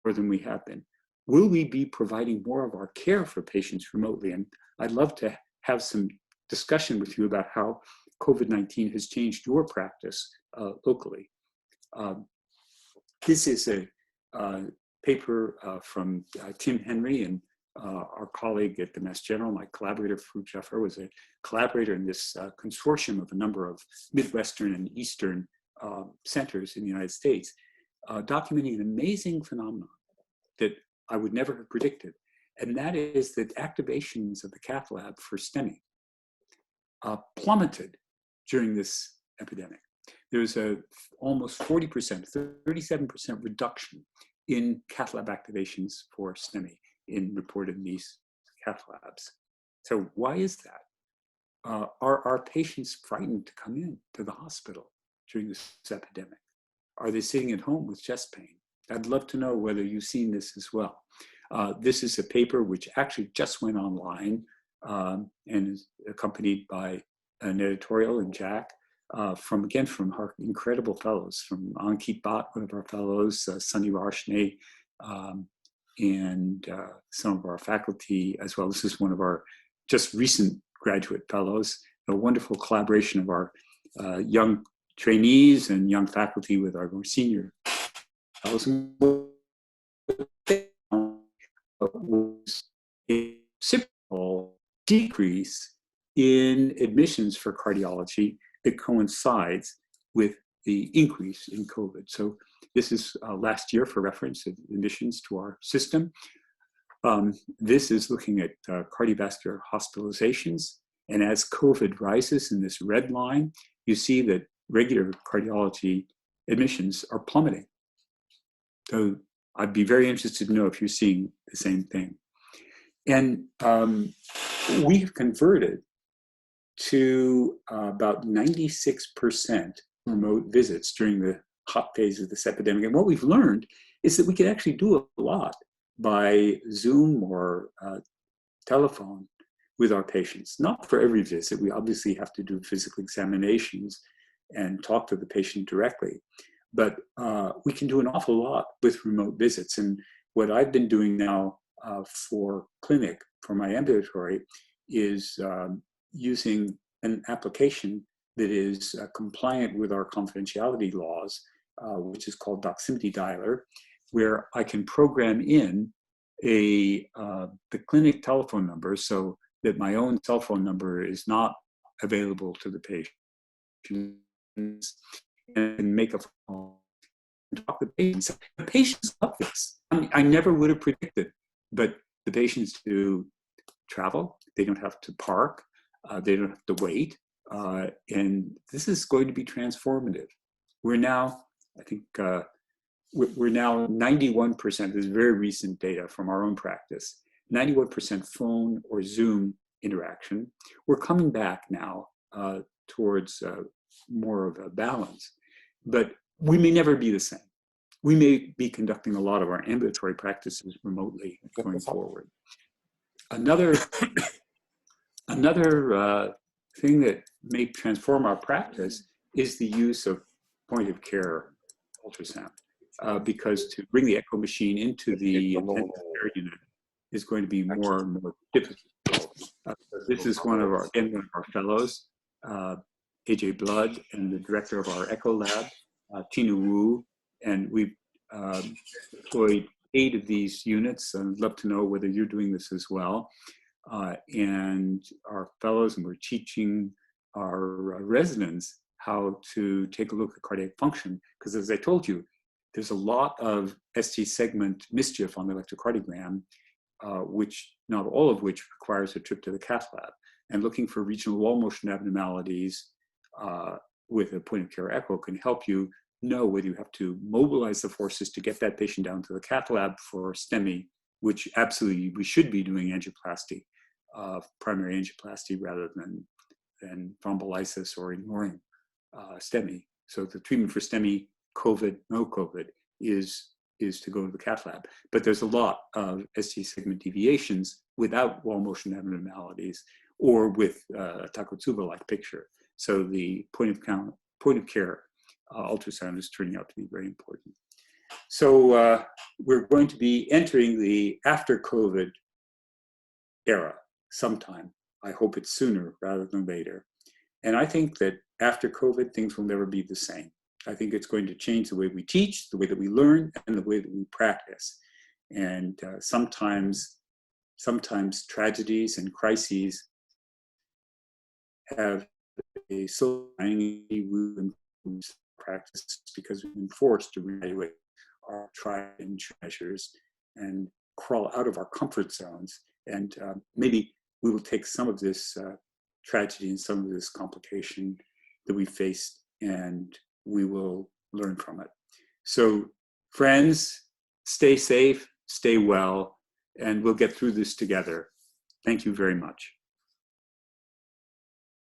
more than we have been? Will we be providing more of our care for patients remotely? And I'd love to have some discussion with you about how COVID-19 has changed your practice locally. This is a paper from Tim Henry and our colleague at the Mass General. My collaborator, Farooq Jaffer, was a collaborator in this consortium of a number of Midwestern and Eastern centers in the United States, documenting an amazing phenomenon that I would never have predicted. And that is that activations of the cath lab for STEMI plummeted during this epidemic. There was a almost 40%, 37% reduction in cath lab activations for STEMI reported in these cath labs. So why is that? Are our patients frightened to come in to the hospital during this epidemic? Are they sitting at home with chest pain? I'd love to know whether you've seen this as well. This is a paper which actually just went online and is accompanied by an editorial and Jack from our incredible fellows, from Ankit Bhatt, one of our fellows, Sunny Varshney, and some of our faculty as well. This is one of our just recent graduate fellows, a wonderful collaboration of our young trainees and young faculty with our more senior fellows. Was a simple decrease in admissions for cardiology that coincides with the increase in COVID. So this is last year for reference, admissions to our system. This is looking at cardiovascular hospitalizations. And as COVID rises in this red line, you see that regular cardiology admissions are plummeting. So I'd be very interested to know if you're seeing the same thing. And we've converted to about 96% remote visits during the hot phase of this epidemic. And what we've learned is that we can actually do a lot by Zoom or telephone with our patients. Not for every visit. We obviously have to do physical examinations and talk to the patient directly. But we can do an awful lot with remote visits. And what I've been doing now for clinic, for my ambulatory, is using an application that is compliant with our confidentiality laws, which is called Doximity Dialer, where I can program in the clinic telephone number so that my own cell phone number is not available to the patient, and make a phone and talk to the patients. The patients love this. I never would have predicted, but the patients do travel. They don't have to park. They don't have to wait. And this is going to be transformative. We're now, I think, we're now 91%, this is very recent data from our own practice, 91% phone or Zoom interaction. We're coming back now towards more of a balance, but we may never be the same. We may be conducting a lot of our ambulatory practices remotely going forward. Another Another thing that may transform our practice is the use of point-of-care ultrasound, because to bring the echo machine into the intensive care unit is going to be more and more difficult. This is one of our fellows, AJ Blood, and the director of our echo lab, Tina Wu, and we've deployed 8 of these units. I'd love to know whether you're doing this as well. And our fellows, and we're teaching our residents how to take a look at cardiac function, because as I told you, there's a lot of ST segment mischief on the electrocardiogram, which not all of which requires a trip to the cath lab. And looking for regional wall motion abnormalities with a point-of-care echo can help you know whether you have to mobilize the forces to get that patient down to the cath lab for STEMI, which absolutely we should be doing angioplasty, primary angioplasty rather than thrombolysis or ignoring STEMI. So the treatment for STEMI, COVID, no COVID, is to go to the cath lab. But there's a lot of ST segment deviations without wall motion abnormalities or with a Takotsubo-like picture. So the point of care ultrasound is turning out to be very important. So we're going to be entering the after COVID era sometime. I hope it's sooner rather than later. And I think that after COVID, things will never be the same. I think it's going to change the way we teach, the way that we learn, and the way that we practice. And sometimes tragedies and crises have a silver lining practice because we've been forced to reevaluate our tried and true measures and crawl out of our comfort zones. And maybe we will take some of this tragedy and some of this complication that we faced, and we will learn from it. So friends, stay safe, stay well, and we'll get through this together. Thank you very much.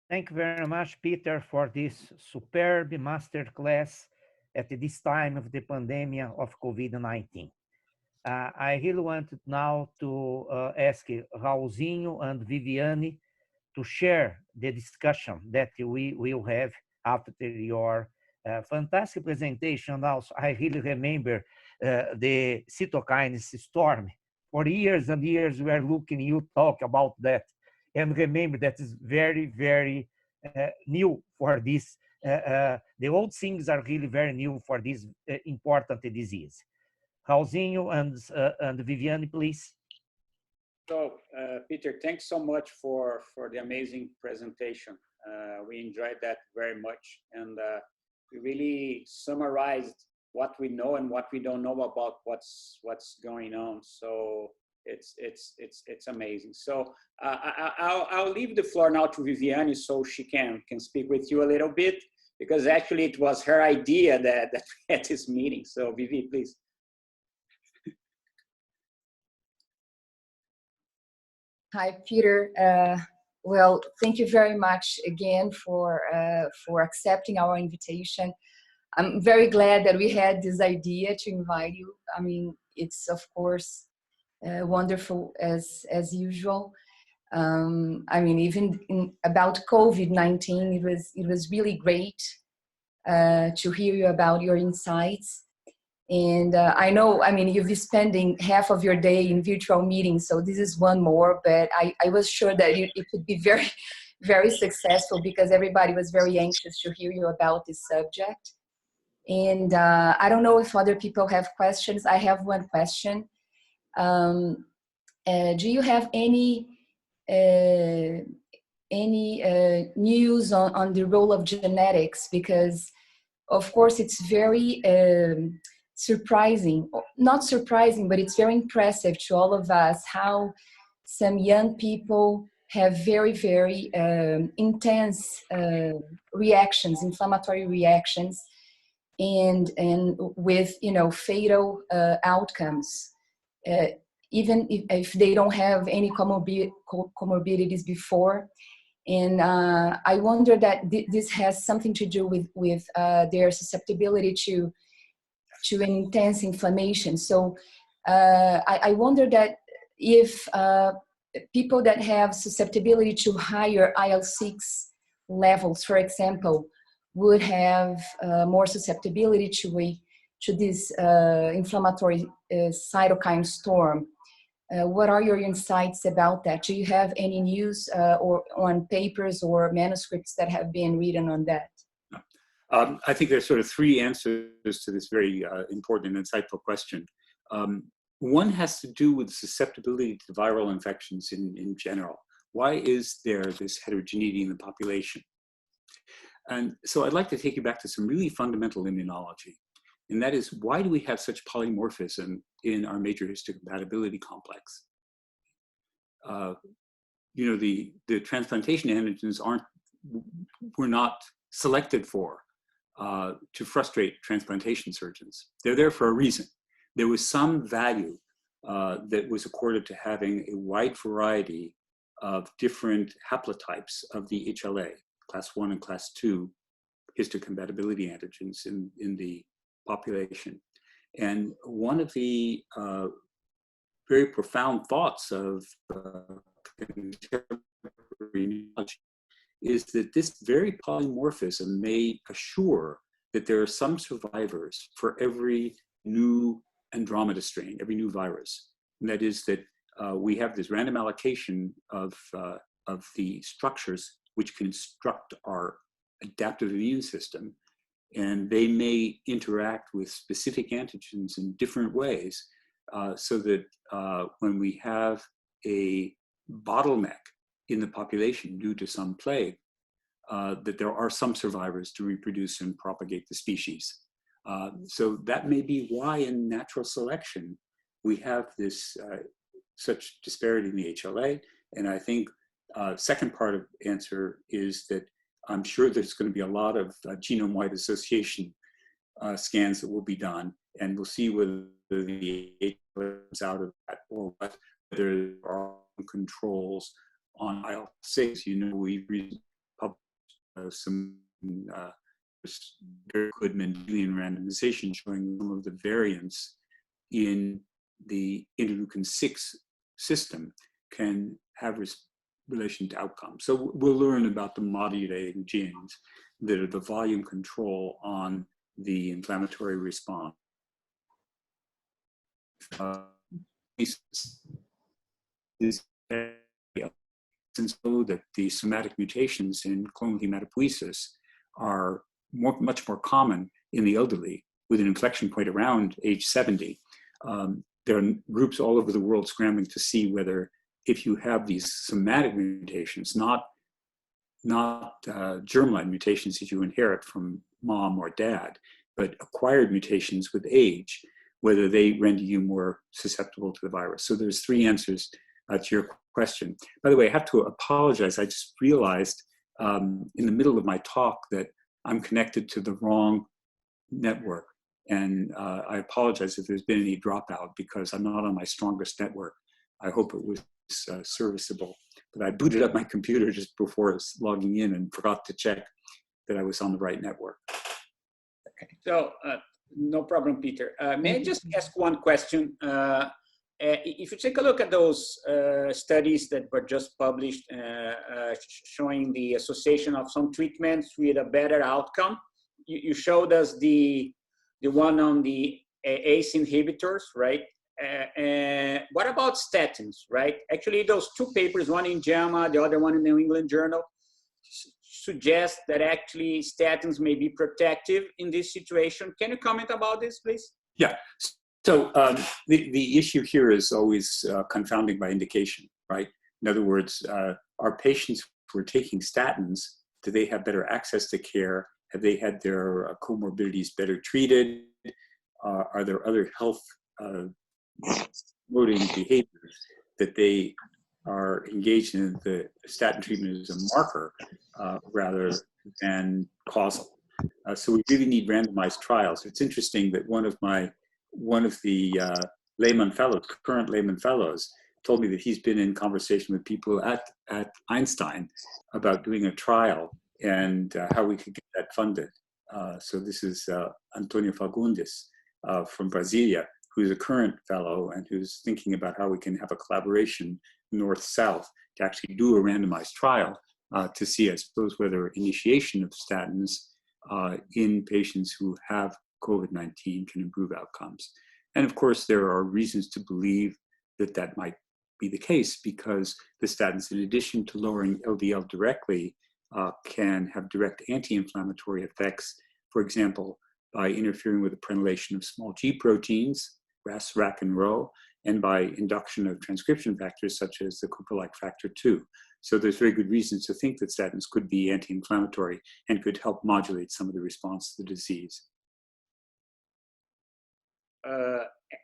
Thank you very much, Peter, for this superb masterclass at this time of the pandemic of COVID-19. I really wanted now to ask Raulzinho and Viviane to share the discussion that we will have after your fantastic presentation. Also, I really remember the cytokines storm. For years and years, we were looking, you talk about that. And remember that is very, very new for this. The old things are really very new for this important disease. Raulzinho and Viviane, please. So, Peter, thanks so much for the amazing presentation. We enjoyed that very much. And we really summarized what we know and what we don't know about what's going on. So it's amazing. So I'll leave the floor now to Viviane so she can speak with you a little bit, because actually it was her idea that we had this meeting. So Vivi, please. Hi, Peter. Well, thank you very much again for accepting our invitation. I'm very glad that we had this idea to invite you. I mean, it's of course wonderful as usual. I mean, even about COVID-19, it was really great to hear you about your insights. And I know, I mean, you'll be spending half of your day in virtual meetings, so this is one more, but I was sure that it could be very, very successful because everybody was very anxious to hear you about this subject. And I don't know if other people have questions. I have one question. Do you have any news on the role of genetics? Because, of course, it's very surprising, not surprising, but it's very impressive to all of us how some young people have very, very intense reactions, inflammatory reactions, and with, you know, fatal outcomes, even if they don't have any comorbidities before. And I wonder that this has something to do with their susceptibility to an intense inflammation. So I wonder that if people that have susceptibility to higher IL-6 levels, for example, would have more susceptibility to this inflammatory cytokine storm. What are your insights about that? Do you have any news or on papers or manuscripts that have been written on that? I think there's sort of three answers to this very important and insightful question. One has to do with susceptibility to viral infections in general. Why is there this heterogeneity in the population? And so I'd like to take you back to some really fundamental immunology. And that is, why do we have such polymorphism in our major histocompatibility complex? You know, the transplantation antigens were not selected for to frustrate transplantation surgeons. They're there for a reason. There was some value that was accorded to having a wide variety of different haplotypes of the HLA, class 1 and class 2 histocompatibility antigens in the population. And one of the very profound thoughts of contemporary immunology is that this very polymorphism may assure that there are some survivors for every new Andromeda strain, every new virus. And that is that we have this random allocation of the structures which construct our adaptive immune system, and they may interact with specific antigens in different ways, so that when we have a bottleneck in the population due to some plague, that there are some survivors to reproduce and propagate the species. So that may be why in natural selection we have this such disparity in the HLA. And I think second part of the answer is that I'm sure there's going to be a lot of genome-wide association scans that will be done, and we'll see whether the HLA is out of that or whether there are controls on IL-6. You know, we published some very good Mendelian randomization showing some of the variants in the interleukin-6 system can have relation to outcomes. So we'll learn about the modulating genes that are the volume control on the inflammatory response. Since so that the somatic mutations in clonal hematopoiesis are much more common in the elderly, with an inflection point around age 70. There are groups all over the world scrambling to see whether, if you have these somatic mutations, not germline mutations that you inherit from mom or dad, but acquired mutations with age, whether they render you more susceptible to the virus. So there's three answers to your question. By the way, I have to apologize. I just realized in the middle of my talk that I'm connected to the wrong network. And I apologize if there's been any dropout because I'm not on my strongest network. I hope it was serviceable. But I booted up my computer just before logging in and forgot to check that I was on the right network. Okay. So no problem, Peter. May I just ask one question? If you take a look at those studies that were just published showing the association of some treatments with a better outcome, you showed us the one on the ACE inhibitors, right? What about statins, right? Actually, those two papers, one in JAMA, the other one in the New England Journal, suggest that actually statins may be protective in this situation. Can you comment about this, please? Yeah. So the issue here is always confounding by indication, right? In other words, our patients who are taking statins, do they have better access to care? Have they had their comorbidities better treated? Are there other health promoting behaviors that they are engaged in? The statin treatment is a marker rather than causal. So we really need randomized trials. It's interesting that one of the Lehman Fellows, current Lehman Fellows, told me that he's been in conversation with people at Einstein about doing a trial and how we could get that funded. So this is Antonio Fagundes from Brasilia, who's a current fellow and who's thinking about how we can have a collaboration north-south to actually do a randomized trial to see, I suppose, whether initiation of statins in patients who have COVID-19 can improve outcomes. And of course, there are reasons to believe that that might be the case, because the statins, in addition to lowering LDL directly, can have direct anti-inflammatory effects, for example, by interfering with the prenylation of small G proteins, RAS, RAC, and Rho, and by induction of transcription factors such as the Kupffer-like factor 2. So there's very good reasons to think that statins could be anti-inflammatory and could help modulate some of the response to the disease.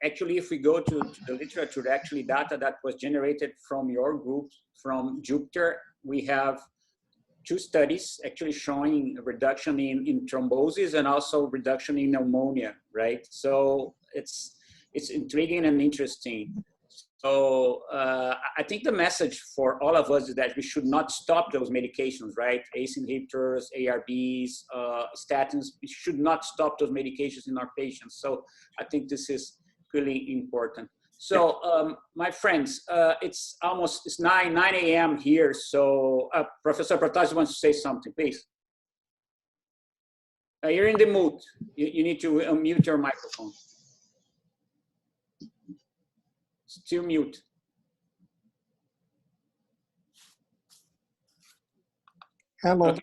Actually, if we go to the literature, actually data that was generated from your group, from Jupiter, we have 2 studies actually showing a reduction in thrombosis and also reduction in pneumonia, right? So it's intriguing and interesting. So I think the message for all of us is that we should not stop those medications, right? ACE inhibitors, ARBs, statins, we should not stop those medications in our patients. So I think this is really important. So my friends, it's 9 a.m. here. So Professor Protásio wants to say something, please. You're in the mute. You need to unmute your microphone. Still mute. Hello. Okay.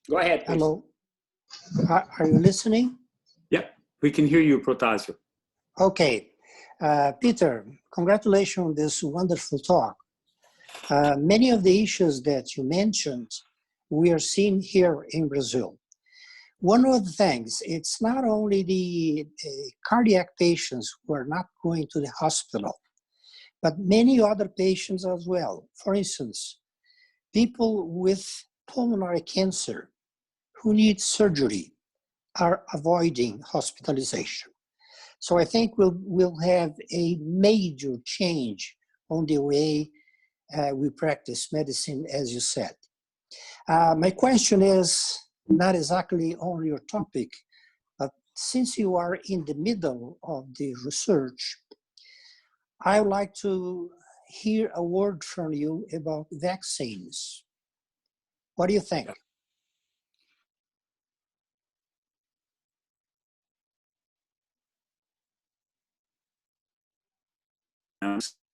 Go ahead, please. Hello. Are you listening? Yeah, we can hear you, Protásio. Okay. Peter, congratulations on this wonderful talk. Many of the issues that you mentioned, we are seeing here in Brazil. One of the things, it's not only the cardiac patients who are not going to the hospital, but many other patients as well. For instance, people with pulmonary cancer who need surgery are avoiding hospitalization. So I think we'll have a major change on the way we practice medicine, as you said. My question is not exactly on your topic, but since you are in the middle of the research, I would like to hear a word from you about vaccines. What do you think?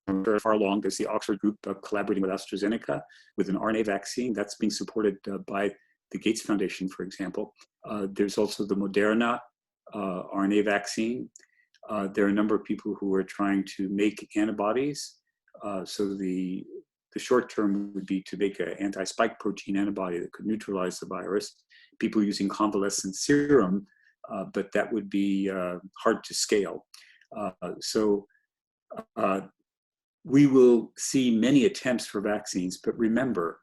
Very far along, there's the Oxford group collaborating with AstraZeneca with an RNA vaccine that's being supported by the Gates Foundation, for example. There's also the Moderna RNA vaccine. There are a number of people who are trying to make antibodies. So the short term would be to make an anti-spike protein antibody that could neutralize the virus. People using convalescent serum, but that would be hard to scale. We will see many attempts for vaccines, but remember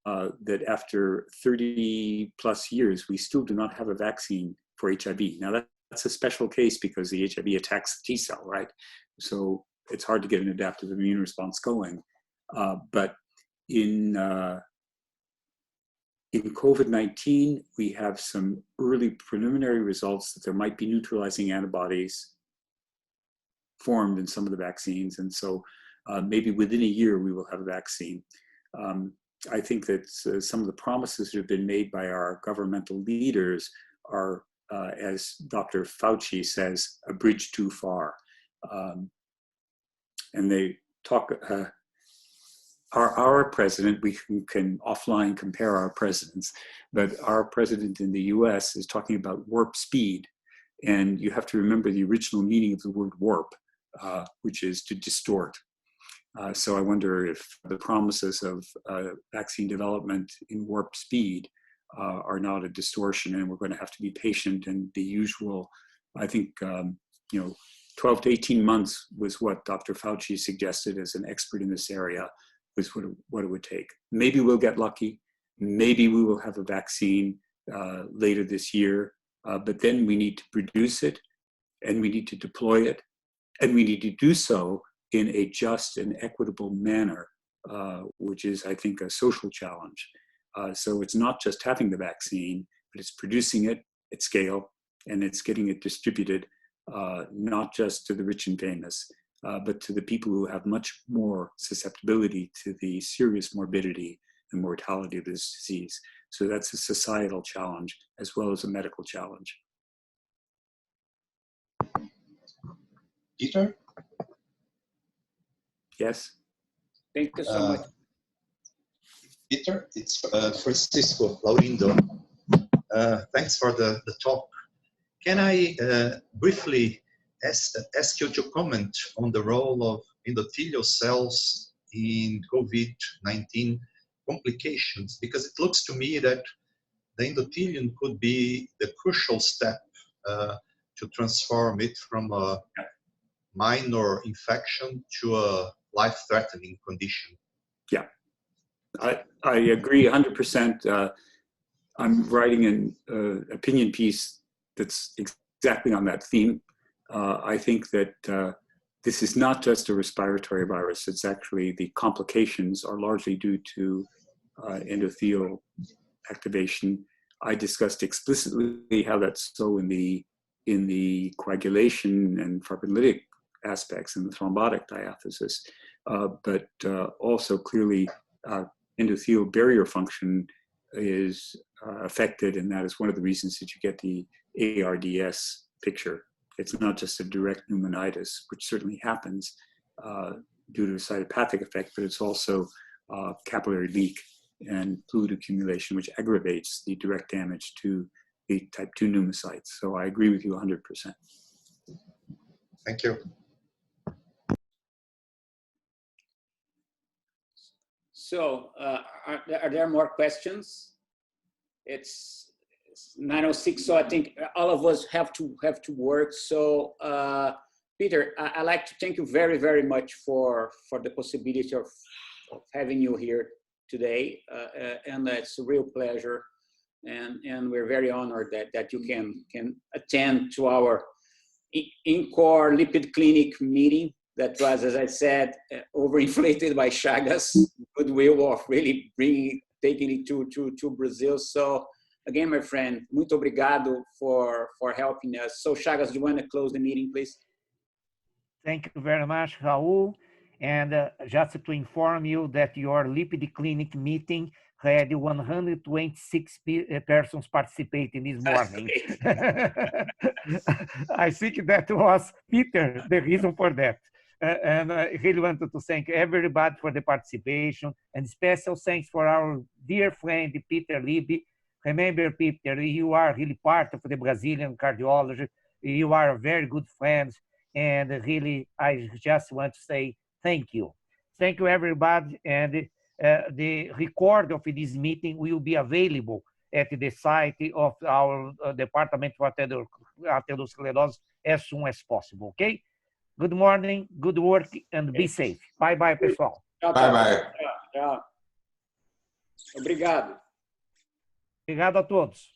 that after 30 plus years, we still do not have a vaccine for HIV. Now that's a special case because the HIV attacks the T cell, right? So it's hard to get an adaptive immune response going. But in COVID-19, we have some early preliminary results that there might be neutralizing antibodies formed in some of the vaccines. And so maybe within a year, we will have a vaccine. I think that some of the promises that have been made by our governmental leaders are, as Dr. Fauci says, a bridge too far. And they talk, our president, we can offline compare our presidents, but our president in the US is talking about warp speed. And you have to remember the original meaning of the word warp, which is to distort. So I wonder if the promises of vaccine development in warp speed are not a distortion, and we're going to have to be patient. And the usual, I think, 12 to 18 months was what Dr. Fauci suggested as an expert in this area, was what it would take. Maybe we'll get lucky. Maybe we will have a vaccine later this year, but then we need to produce it, and we need to deploy it, and we need to do so in a just and equitable manner, which is, I think, a social challenge. So it's not just having the vaccine, but it's producing it at scale and it's getting it distributed, not just to the rich and famous, but to the people who have much more susceptibility to the serious morbidity and mortality of this disease. So that's a societal challenge as well as a medical challenge. Peter? Yes? Thank you so much. Peter, it's Francisco Laurindo. Thanks for the talk. Can I briefly ask you to comment on the role of endothelial cells in COVID-19 complications? Because it looks to me that the endothelium could be the crucial step to transform it from a minor infection to a life-threatening condition. Yeah, I agree 100%. I'm writing an opinion piece that's exactly on that theme. I think that this is not just a respiratory virus. It's actually the complications are largely due to endothelial activation. I discussed explicitly how that's so in the coagulation and fibrinolytic aspects and the thrombotic diathesis, but also clearly endothelial barrier function is affected, and that is one of the reasons that you get the ARDS picture. It's not just a direct pneumonitis, which certainly happens due to a cytopathic effect, but it's also capillary leak and fluid accumulation, which aggravates the direct damage to the type 2 pneumocytes. So I agree with you 100%. Thank you. So are there more questions? It's 9:06, so I think all of us have to work. So Peter, I'd like to thank you very, very much for the possibility of having you here today, and it's a real pleasure, and we're very honored that you can attend to our Incor Lipid Clinic meeting that was, as I said, overinflated by Chagas' goodwill of really taking it to Brazil. So again, my friend, muito obrigado for helping us. So Chagas, do you want to close the meeting, please? Thank you very much, Raul. And just to inform you that your lipid clinic meeting had 126 persons participating this morning. I think that was Peter, the reason for that. And I really wanted to thank everybody for the participation, and special thanks for our dear friend, Peter Libby. Remember, Peter, you are really part of the Brazilian cardiology. You are a very good friend. And really, I just want to say thank you. Thank you, everybody. And the record of this meeting will be available at the site of our Department of Atherosclerosis as soon as possible, okay? Good morning, good work, and be safe. Bye-bye, pessoal. Bye-bye. Tchau. Obrigado. Obrigado a todos.